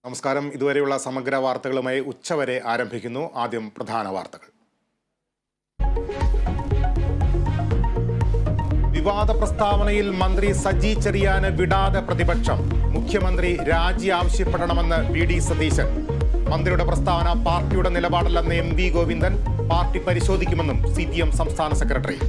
നമസ്കാരം. ഇതുവരെയുള്ള സമഗ്ര വാർത്തകളുമായി ഉച്ചവരെ ആരംഭിക്കുന്നു. ആദ്യം പ്രധാന വാർത്തകൾ. വിവാദ പ്രസ്താവനയിൽ മന്ത്രി സജി ചെറിയാന് വിടാതെ പ്രതിപക്ഷം. മുഖ്യമന്ത്രി രാജി ആവശ്യപ്പെടണമെന്ന് വി.ഡി. സതീശൻ. മന്ത്രിയുടെ പ്രസ്താവന പാർട്ടിയുടെ നിലപാടല്ലെന്ന് എം.വി. ഗോവിന്ദൻ. പാർട്ടി പരിശോധിക്കുമെന്നും CPM സംസ്ഥാന സെക്രട്ടറി.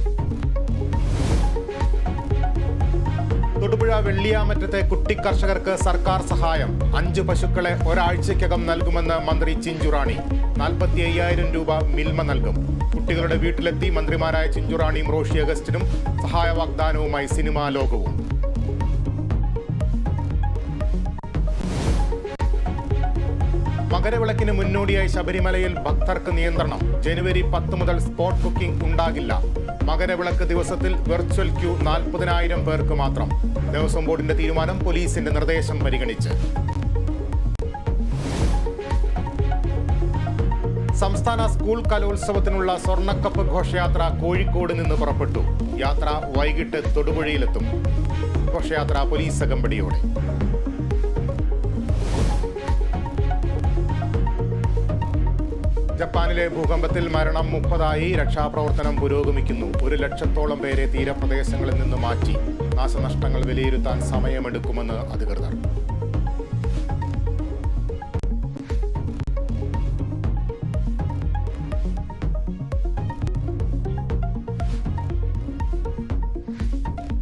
തൊടുപുഴ വെള്ളിയാമറ്റത്തെ കുട്ടി കർഷകർക്ക് സർക്കാർ സഹായം. 5 പശുക്കളെ ഒരാഴ്ചയ്ക്കകം നൽകുമെന്ന് മന്ത്രി ചിഞ്ചുറാണി. 45,000 രൂപ മിൽമ നൽകും. കുട്ടികളുടെ വീട്ടിലെത്തി മന്ത്രിമാരായ ചിഞ്ചുറാണിയും റോഷി അഗസ്റ്റിനും സഹായ വാഗ്ദാനവുമായി സിനിമാ ലോകവും. മകരവിളക്കിന് മുന്നോടിയായി ശബരിമലയിൽ ഭക്തർക്ക് നിയന്ത്രണം. ജനുവരി 10 മുതൽ സ്പോട്ട് ബുക്കിംഗ് ഉണ്ടാകില്ല. മകരവിളക്ക് ദിവസത്തിൽ വെർച്വൽ ക്യൂ 40,000 പേർക്ക് മാത്രം. ദേവസ്വം ബോർഡിന്റെ തീരുമാനം പോലീസിന്റെ നിർദ്ദേശം പരിഗണിച്ച്. സംസ്ഥാന സ്കൂൾ കലോത്സവത്തിനുള്ള സ്വർണ്ണക്കപ്പ് ഘോഷയാത്ര കോഴിക്കോട് നിന്ന് പുറപ്പെട്ടു. യാത്ര വൈകിട്ട് തൊടുപുഴയിലെത്തും. ഘോഷയാത്ര പോലീസ് അകമ്പടിയോടെ. ജപ്പാനിലെ ഭൂകമ്പത്തിൽ മരണം 30ആയി. രക്ഷാപ്രവർത്തനം പുരോഗമിക്കുന്നു. 1 ലക്ഷത്തോളം പേരെ തീരപ്രദേശങ്ങളിൽ നിന്ന് മാറ്റി. നാശനഷ്ടങ്ങൾ വിലയിരുത്താൻ സമയമെടുക്കുമെന്ന് അധികൃതർ.